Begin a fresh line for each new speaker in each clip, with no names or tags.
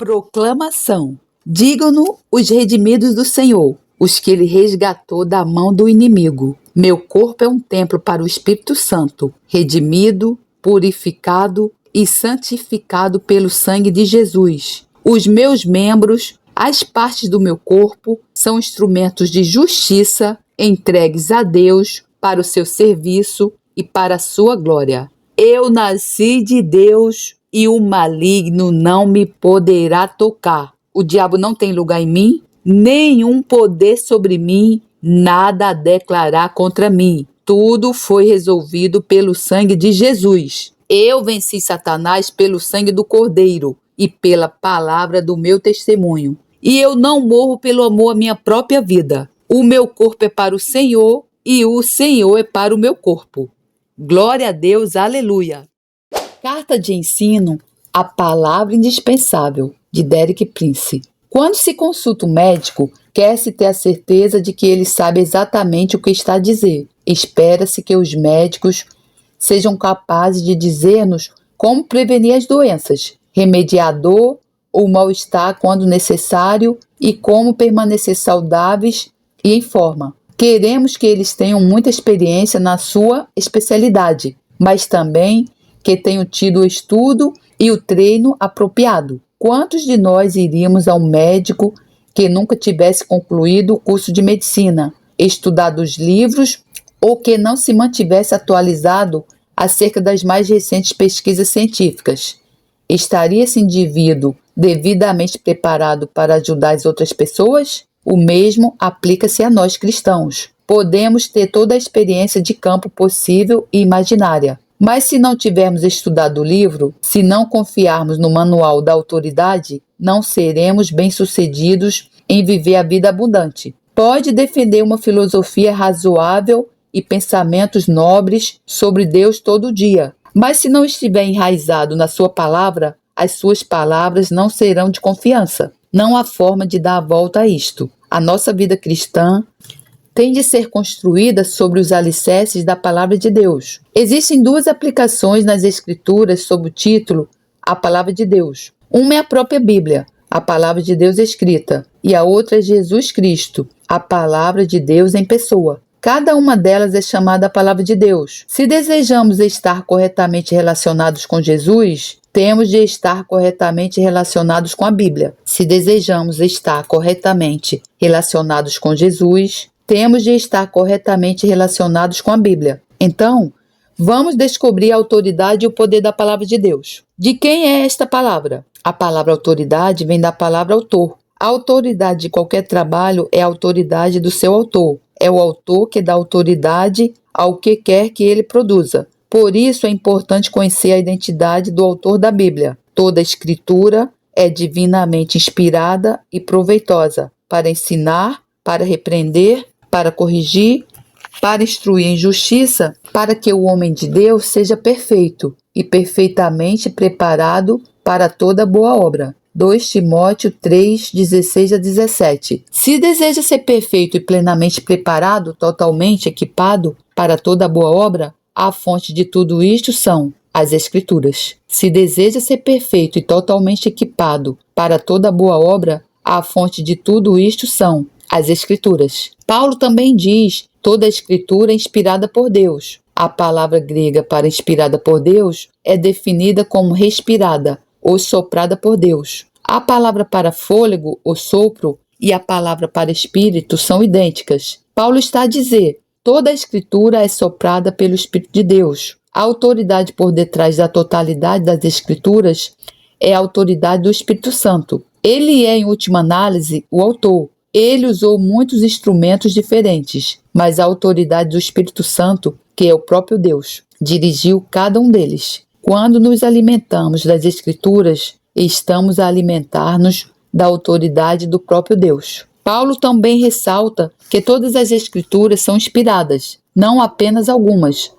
Proclamação. Digam-no os redimidos do Senhor, os que ele resgatou da mão do inimigo. Meu corpo é um templo para o Espírito Santo, redimido, purificado e santificado pelo sangue de Jesus. Os meus membros, as partes do meu corpo, são instrumentos de justiça entregues a Deus para o seu serviço e para a sua glória. Eu nasci de Deus e o maligno não me poderá tocar. O diabo não tem lugar em mim, nenhum poder sobre mim, nada a declarar contra mim. Tudo foi resolvido pelo sangue de Jesus. Eu venci Satanás pelo sangue do Cordeiro e pela palavra do meu testemunho. E eu não morro pelo amor à minha própria vida. O meu corpo é para o Senhor e o Senhor é para o meu corpo. Glória a Deus, aleluia. Carta de ensino, a palavra indispensável, de Derek Prince. Quando se consulta um médico, quer-se ter a certeza de que ele sabe exatamente o que está a dizer. Espera-se que os médicos sejam capazes de dizer-nos como prevenir as doenças, remediar a dor ou mal-estar quando necessário e como permanecer saudáveis e em forma. Queremos que eles tenham muita experiência na sua especialidade, mas também que tenham tido o estudo e o treino apropriado. Quantos de nós iríamos a um médico que nunca tivesse concluído o curso de medicina, estudado os livros ou que não se mantivesse atualizado acerca das mais recentes pesquisas científicas? Estaria esse indivíduo devidamente preparado para ajudar as outras pessoas? O mesmo aplica-se a nós cristãos. Podemos ter toda a experiência de campo possível e imaginária, mas se não tivermos estudado o livro, se não confiarmos no manual da autoridade, não seremos bem-sucedidos em viver a vida abundante. Pode defender uma filosofia razoável e pensamentos nobres sobre Deus todo dia, mas se não estiver enraizado na sua palavra, as suas palavras não serão de confiança. Não há forma de dar a volta a isto. A nossa vida cristã tem de ser construída sobre os alicerces da palavra de Deus. Existem duas aplicações nas Escrituras sob o título A Palavra de Deus. Uma é a própria Bíblia, a palavra de Deus escrita, e a outra é Jesus Cristo, a palavra de Deus em pessoa. Cada uma delas é chamada a palavra de Deus. Se desejamos estar corretamente relacionados com Jesus, temos de estar corretamente relacionados com a Bíblia. Se desejamos estar corretamente relacionados com Jesus, temos de estar corretamente relacionados com a Bíblia. Então, vamos descobrir a autoridade e o poder da palavra de Deus. De quem é esta palavra? A palavra autoridade vem da palavra autor. A autoridade de qualquer trabalho é a autoridade do seu autor. É o autor que dá autoridade ao que quer que ele produza. Por isso é importante conhecer a identidade do autor da Bíblia. Toda a Escritura é divinamente inspirada e proveitosa para ensinar, para repreender, para corrigir, para instruir em justiça, para que o homem de Deus seja perfeito e perfeitamente preparado para toda boa obra. 2 Timóteo 3, 16 a 17. Se deseja ser perfeito e plenamente preparado, totalmente equipado para toda boa obra, a fonte de tudo isto são as Escrituras. Se deseja ser perfeito e totalmente equipado para toda boa obra, a fonte de tudo isto são as Escrituras. Paulo também diz: toda a Escritura é inspirada por Deus. A palavra grega para inspirada por Deus é definida como respirada ou soprada por Deus. A palavra para fôlego ou sopro e a palavra para espírito são idênticas. Paulo está a dizer: toda a Escritura é soprada pelo Espírito de Deus. A autoridade por detrás da totalidade das Escrituras é a autoridade do Espírito Santo. Ele é, em última análise, o autor. Ele usou muitos instrumentos diferentes, mas a autoridade do Espírito Santo, que é o próprio Deus, dirigiu cada um deles. Quando nos alimentamos das Escrituras, estamos a alimentar-nos da autoridade do próprio Deus. Paulo também ressalta que todas as Escrituras são inspiradas, não apenas algumas.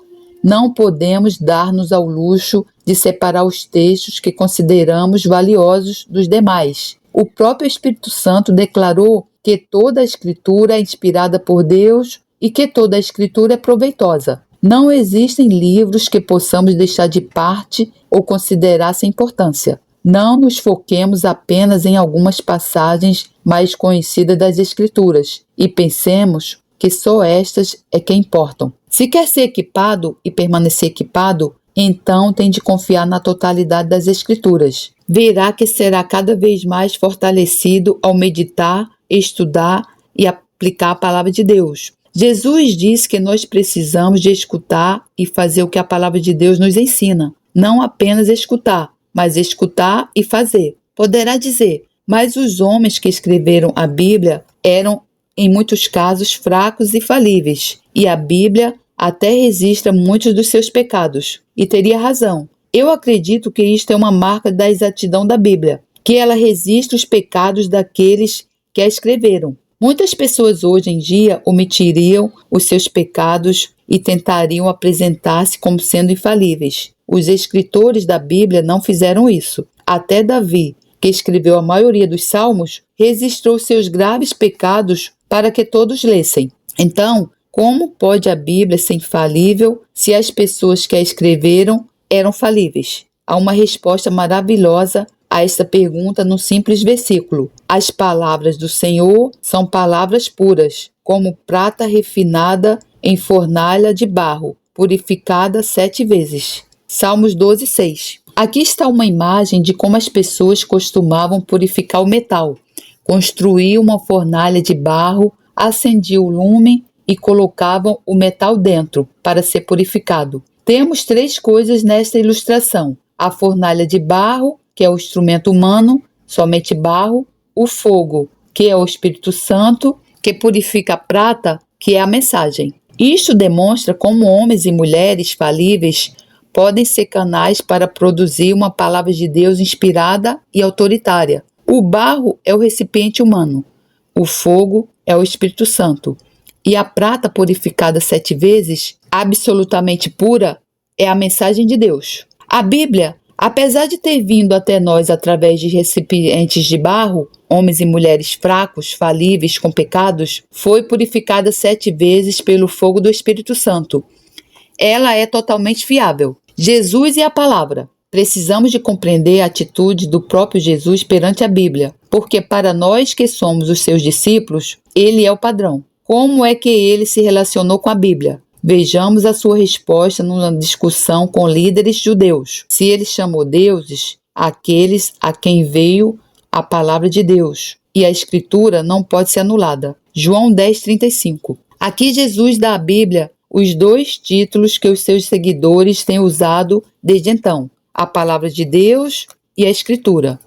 Não podemos dar-nos ao luxo de separar os textos que consideramos valiosos dos demais. O próprio Espírito Santo declarou que toda a Escritura é inspirada por Deus e que toda a Escritura é proveitosa. Não existem livros que possamos deixar de parte ou considerar sem importância. Não nos foquemos apenas em algumas passagens mais conhecidas das Escrituras e pensemos que só estas é que importam. Se quer ser equipado e permanecer equipado, então tem de confiar na totalidade das Escrituras. Verá que será cada vez mais fortalecido ao meditar, estudar e aplicar a palavra de Deus. Jesus disse que nós precisamos de escutar e fazer o que a palavra de Deus nos ensina. Não apenas escutar, mas escutar e fazer. Poderá dizer, mas os homens que escreveram a Bíblia eram, em muitos casos, fracos e falíveis, e a Bíblia até registra muitos dos seus pecados. E teria razão. Eu acredito que isto é uma marca da exatidão da Bíblia, que ela registra os pecados daqueles que a escreveram. Muitas pessoas hoje em dia omitiriam os seus pecados e tentariam apresentar-se como sendo infalíveis. Os escritores da Bíblia não fizeram isso. Até Davi, que escreveu a maioria dos salmos, registrou seus graves pecados para que todos lessem. Então, como pode a Bíblia ser infalível se as pessoas que a escreveram eram falíveis? Há uma resposta maravilhosa a esta pergunta num simples versículo. As palavras do Senhor são palavras puras, como prata refinada em fornalha de barro, purificada 7 vezes. Salmos 12:6. Aqui está uma imagem de como as pessoas costumavam purificar o metal. Construíam uma fornalha de barro, acendiam o lume e colocavam o metal dentro para ser purificado. Temos 3 coisas nesta ilustração: a fornalha de barro, que é o instrumento humano, somente barro; o fogo, que é o Espírito Santo, que purifica a prata, que é a mensagem. Isto demonstra como homens e mulheres falíveis podem ser canais para produzir uma palavra de Deus inspirada e autoritária. O barro é o recipiente humano, o fogo é o Espírito Santo, e a prata purificada 7 vezes, absolutamente pura, é a mensagem de Deus. A Bíblia, apesar de ter vindo até nós através de recipientes de barro, homens e mulheres fracos, falíveis, com pecados, foi purificada 7 vezes pelo fogo do Espírito Santo. Ela é totalmente fiável. Jesus e a palavra. Precisamos de compreender a atitude do próprio Jesus perante a Bíblia, porque para nós que somos os seus discípulos, ele é o padrão. Como é que ele se relacionou com a Bíblia? Vejamos a sua resposta numa discussão com líderes judeus. Se ele chamou deuses aqueles a quem veio a palavra de Deus, e a Escritura não pode ser anulada. João 10:35. Aqui Jesus dá à Bíblia os 2 títulos que os seus seguidores têm usado desde então: a palavra de Deus e a Escritura.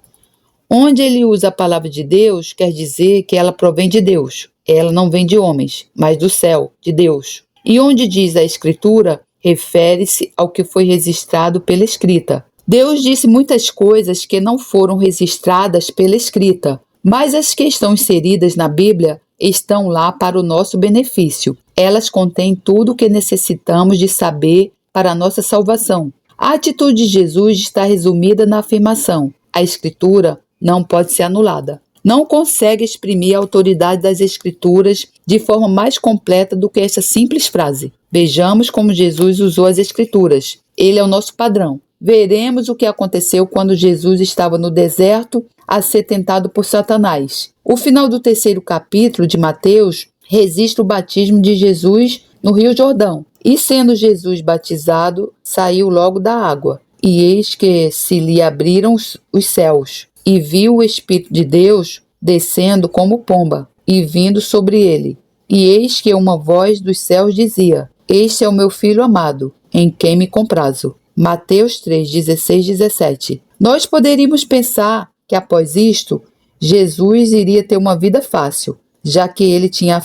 Onde ele usa a palavra de Deus, quer dizer que ela provém de Deus. Ela não vem de homens, mas do céu, de Deus. E onde diz a Escritura, refere-se ao que foi registrado pela escrita. Deus disse muitas coisas que não foram registradas pela escrita, mas as que estão inseridas na Bíblia estão lá para o nosso benefício. Elas contêm tudo o que necessitamos de saber para a nossa salvação. A atitude de Jesus está resumida na afirmação: a Escritura não pode ser anulada. Não consegue exprimir a autoridade das Escrituras de forma mais completa do que esta simples frase. Vejamos como Jesus usou as Escrituras. Ele é o nosso padrão. Veremos o que aconteceu quando Jesus estava no deserto a ser tentado por Satanás. O final do 3º capítulo de Mateus registra o batismo de Jesus no Rio Jordão. E sendo Jesus batizado, saiu logo da água. E eis que se lhe abriram os céus, e viu o Espírito de Deus descendo como pomba, e vindo sobre ele. E eis que uma voz dos céus dizia: Este é o meu Filho amado, em quem me comprazo. Mateus 3:16-17. Nós poderíamos pensar que após isto, Jesus iria ter uma vida fácil, já que ele tinha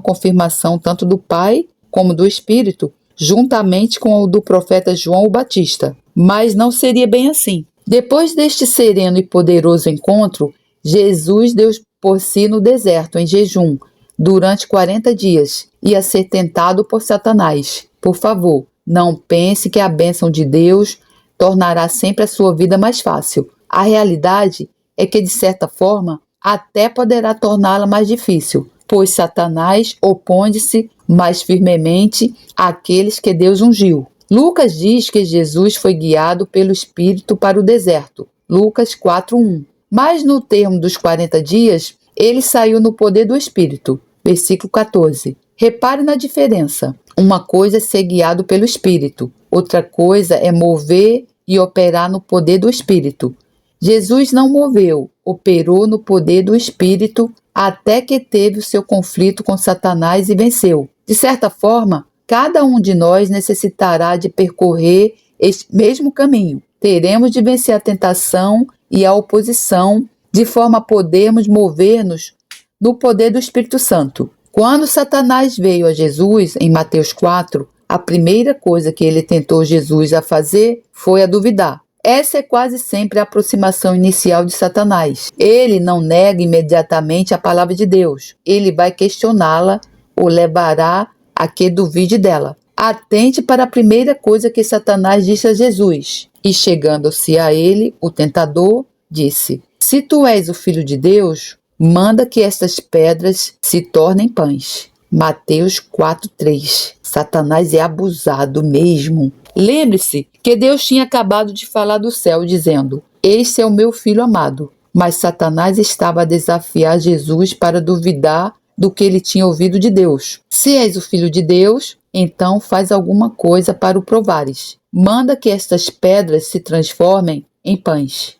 confirmação tanto do Pai como do Espírito, juntamente com o do profeta João o Batista. Mas não seria bem assim. Depois deste sereno e poderoso encontro, Jesus deu por si no deserto, em jejum, durante 40 dias, ia ser tentado por Satanás. Por favor, não pense que a bênção de Deus tornará sempre a sua vida mais fácil. A realidade é que, de certa forma, até poderá torná-la mais difícil, pois Satanás opõe-se mais firmemente àqueles que Deus ungiu. Lucas diz que Jesus foi guiado pelo Espírito para o deserto. Lucas 4:1. Mas no termo dos 40 dias, ele saiu no poder do Espírito. Versículo 14. Repare na diferença. Uma coisa é ser guiado pelo Espírito, outra coisa é mover e operar no poder do Espírito. Jesus não moveu, operou no poder do Espírito até que teve o seu conflito com Satanás e venceu. De certa forma, cada um de nós necessitará de percorrer este mesmo caminho. Teremos de vencer a tentação e a oposição de forma a podermos mover-nos no poder do Espírito Santo. Quando Satanás veio a Jesus, em Mateus 4, a primeira coisa que ele tentou Jesus a fazer foi a duvidar. Essa é quase sempre a aproximação inicial de Satanás. Ele não nega imediatamente a palavra de Deus. Ele vai questioná-la ou levará a que duvide dela. Atente para a primeira coisa que Satanás disse a Jesus. E chegando-se a ele, o tentador disse: Se tu és o Filho de Deus, manda que estas pedras se tornem pães. Mateus 4:3. Satanás é abusado mesmo. Lembre-se que Deus tinha acabado de falar do céu, dizendo: Este é o meu filho amado. Mas Satanás estava a desafiar Jesus para duvidar do que ele tinha ouvido de Deus. Se és o Filho de Deus, então faz alguma coisa para o provares. Manda que estas pedras se transformem em pães.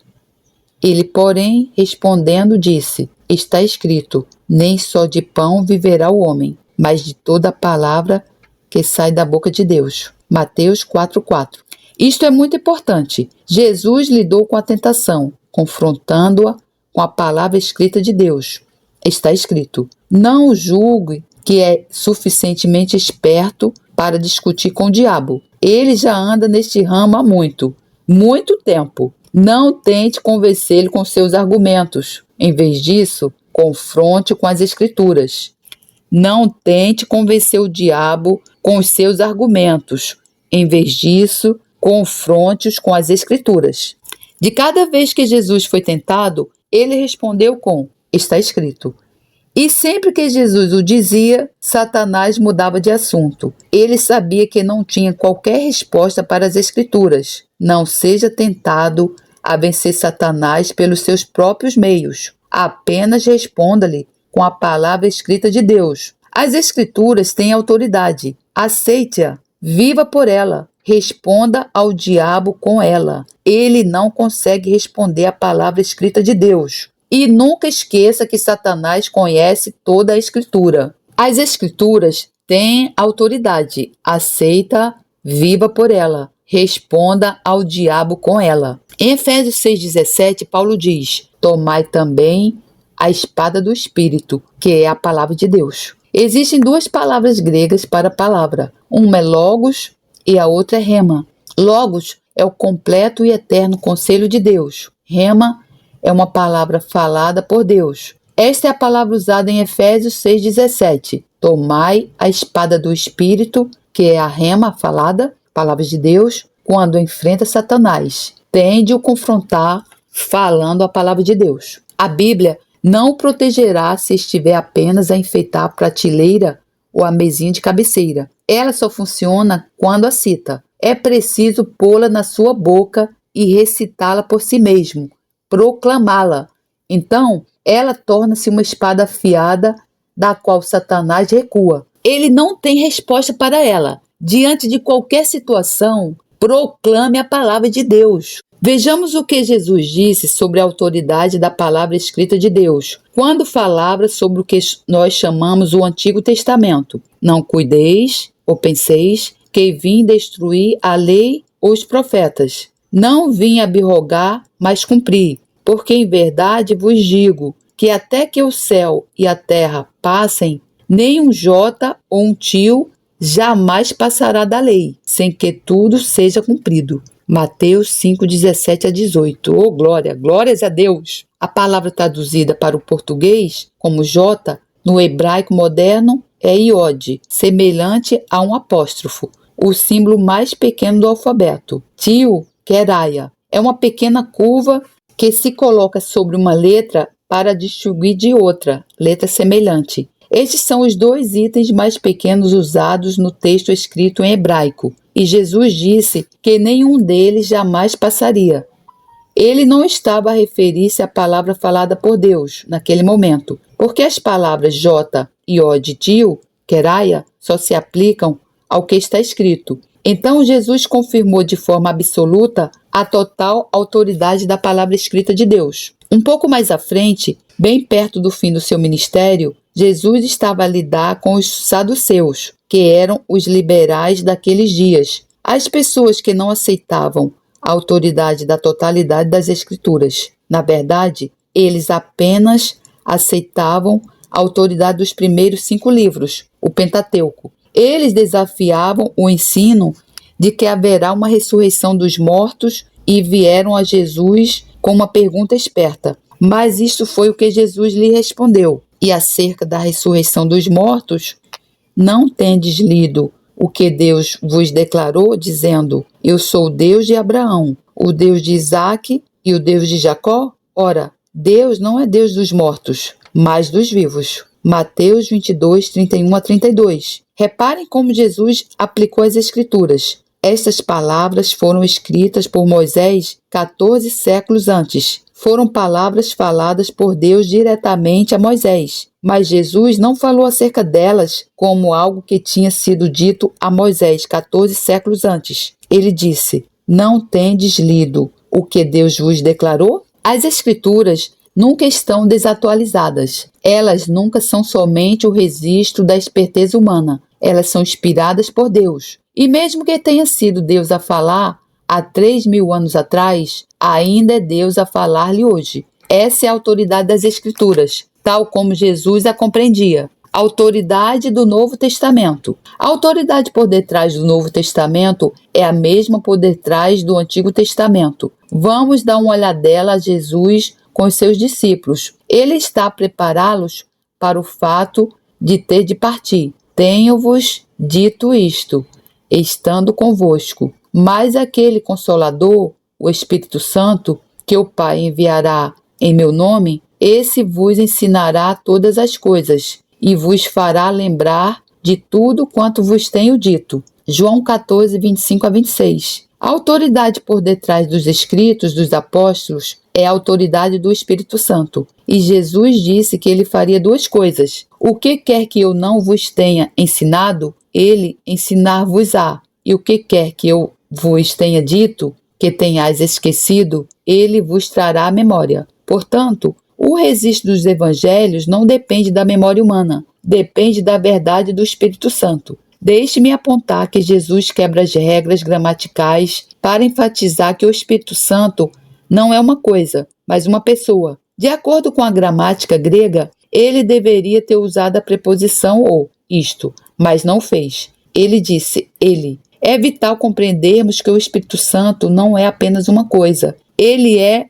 Ele, porém, respondendo, disse: Está escrito, nem só de pão viverá o homem, mas de toda a palavra que sai da boca de Deus. Mateus 4:4. Isto é muito importante. Jesus lidou com a tentação, confrontando-a com a palavra escrita de Deus. Está escrito: Não julgue que é suficientemente esperto para discutir com o diabo. Ele já anda neste ramo há muito tempo. Não tente convencê-lo com seus argumentos. Em vez disso, confronte com as Escrituras. Não tente convencer o diabo com os seus argumentos. Em vez disso, confronte-os com as Escrituras. De cada vez que Jesus foi tentado, ele respondeu com: Está escrito. E sempre que Jesus o dizia, Satanás mudava de assunto. Ele sabia que não tinha qualquer resposta para as Escrituras. Não seja tentado a vencer Satanás pelos seus próprios meios. Apenas responda-lhe com a palavra escrita de Deus. As Escrituras têm autoridade. Aceite-a. Viva por ela. Responda ao diabo com ela. Ele não consegue responder a palavra escrita de Deus. E nunca esqueça que Satanás conhece toda a Escritura. As Escrituras têm autoridade. Aceita, viva por ela. Responda ao diabo com ela. Em Efésios 6,17, Paulo diz: Tomai também a espada do Espírito, que é a palavra de Deus. Existem duas palavras gregas para palavra. Uma é logos e a outra é rema. Logos é o completo e eterno conselho de Deus. Rema é uma palavra falada por Deus. Esta é a palavra usada em Efésios 6,17. Tomai a espada do Espírito, que é a rema falada, palavra de Deus, quando enfrenta Satanás. Tende o confrontar falando a palavra de Deus. A Bíblia não o protegerá se estiver apenas a enfeitar a prateleira ou a mesinha de cabeceira. Ela só funciona quando a cita. É preciso pô-la na sua boca e recitá-la por si mesmo, proclamá-la. Então, ela torna-se uma espada afiada da qual Satanás recua. Ele não tem resposta para ela. Diante de qualquer situação, proclame a palavra de Deus. Vejamos o que Jesus disse sobre a autoridade da palavra escrita de Deus, quando falava sobre o que nós chamamos o Antigo Testamento. Não cuideis ou penseis que vim destruir a lei ou os profetas. Não vim abrogar, mas cumprir. Porque em verdade vos digo que até que o céu e a terra passem, nem um jota ou um tio jamais passará da lei, sem que tudo seja cumprido. Mateus 5:17-18. Oh, glórias a Deus! A palavra traduzida para o português como jota, no hebraico moderno, é iode, semelhante a um apóstrofo, o símbolo mais pequeno do alfabeto. Tio, queraia, é uma pequena curva que se coloca sobre uma letra para distinguir de outra, letra semelhante. Estes são os dois itens mais pequenos usados no texto escrito em hebraico, e Jesus disse que nenhum deles jamais passaria. Ele não estava a referir-se à palavra falada por Deus naquele momento, porque as palavras J e O de Dio, Queraia, só se aplicam ao que está escrito. Então Jesus confirmou de forma absoluta a total autoridade da palavra escrita de Deus. Um pouco mais à frente, bem perto do fim do seu ministério, Jesus estava a lidar com os saduceus, que eram os liberais daqueles dias, as pessoas que não aceitavam a autoridade da totalidade das Escrituras. Na verdade, eles apenas aceitavam a autoridade dos primeiros 5 livros, o Pentateuco. Eles desafiavam o ensino de que haverá uma ressurreição dos mortos e vieram a Jesus com uma pergunta esperta. Mas isto foi o que Jesus lhe respondeu. E acerca da ressurreição dos mortos, não tendes lido o que Deus vos declarou, dizendo: Eu sou o Deus de Abraão, o Deus de Isaque e o Deus de Jacó? Ora, Deus não é Deus dos mortos, mas dos vivos. Mateus 22, 31 a 32. Reparem como Jesus aplicou as Escrituras. Estas palavras foram escritas por Moisés 14 séculos antes. Foram palavras faladas por Deus diretamente a Moisés. Mas Jesus não falou acerca delas como algo que tinha sido dito a Moisés 14 séculos antes. Ele disse: Não tendes lido o que Deus vos declarou? As Escrituras nunca estão desatualizadas. Elas nunca são somente o registro da esperteza humana. Elas são inspiradas por Deus. E mesmo que tenha sido Deus a falar há 3.000 anos atrás, ainda é Deus a falar-lhe hoje. Essa é a autoridade das Escrituras, tal como Jesus a compreendia. A autoridade do Novo Testamento. A autoridade por detrás do Novo Testamento é a mesma por detrás do Antigo Testamento. Vamos dar uma olhadela a Jesus com os seus discípulos. Ele está a prepará-los para o fato de ter de partir. Tenho-vos dito isto, estando convosco. Mas aquele Consolador, o Espírito Santo, que o Pai enviará em meu nome, esse vos ensinará todas as coisas e vos fará lembrar de tudo quanto vos tenho dito. João 14, 25 a 26. A autoridade por detrás dos escritos dos apóstolos é a autoridade do Espírito Santo. E Jesus disse que ele faria 2 coisas. O que quer que eu não vos tenha ensinado, ele ensinar-vos-á. E o que quer que eu vos tenha dito, que tenhais esquecido, ele vos trará à memória. Portanto, o registro dos evangelhos não depende da memória humana, depende da verdade do Espírito Santo. Deixe-me apontar que Jesus quebra as regras gramaticais para enfatizar que o Espírito Santo não é uma coisa, mas uma pessoa. De acordo com a gramática grega, ele deveria ter usado a preposição ou, isto, mas não fez. Ele disse ele. É vital compreendermos que o Espírito Santo não é apenas uma coisa. Ele é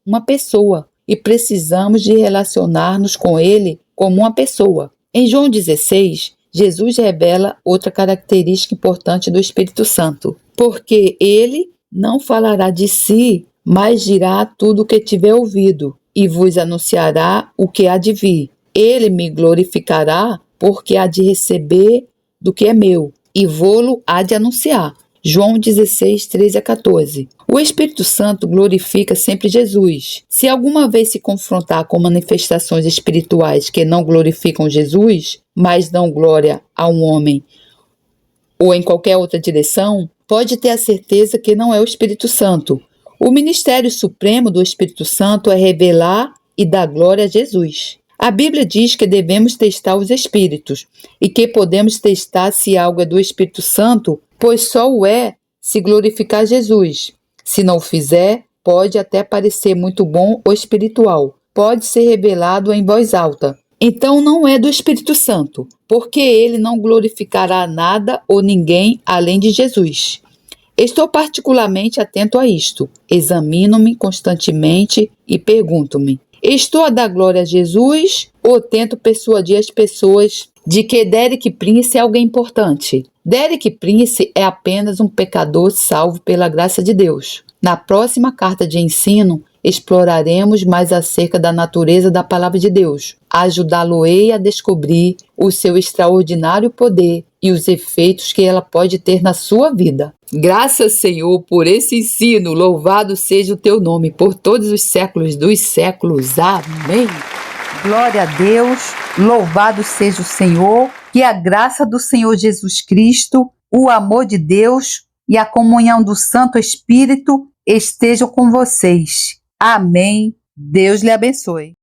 uma pessoa, e precisamos de relacionar-nos com ele como uma pessoa. Em João 16, Jesus revela outra característica importante do Espírito Santo, porque ele não falará de si, mas dirá tudo o que tiver ouvido, e vos anunciará o que há de vir. Ele me glorificará, porque há de receber do que é meu, e vô-lo há de anunciar. João 16, 13 a 14. O Espírito Santo glorifica sempre Jesus. Se alguma vez se confrontar com manifestações espirituais que não glorificam Jesus, mas dão glória a um homem ou em qualquer outra direção, pode ter a certeza que não é o Espírito Santo. O ministério supremo do Espírito Santo é revelar e dar glória a Jesus. A Bíblia diz que devemos testar os espíritos e que podemos testar se algo é do Espírito Santo, pois só o é se glorificar Jesus. Se não o fizer, pode até parecer muito bom ou espiritual, pode ser revelado em voz alta. Então não é do Espírito Santo, porque ele não glorificará nada ou ninguém além de Jesus. Estou particularmente atento a isto. Examino-me constantemente e pergunto-me: estou a dar glória a Jesus ou tento persuadir as pessoas de que Derek Prince é alguém importante? Derek Prince é apenas um pecador salvo pela graça de Deus. Na próxima carta de ensino, exploraremos mais acerca da natureza da Palavra de Deus. Ajudá-lo-ei a descobrir o seu extraordinário poder e os efeitos que ela pode ter na sua vida. Graças, Senhor, por esse ensino. Louvado seja o teu nome por todos os séculos dos séculos. Amém. Glória a Deus, louvado seja o Senhor, que a graça do Senhor Jesus Cristo, o amor de Deus e a comunhão do Santo Espírito estejam com vocês. Amém. Deus lhe abençoe.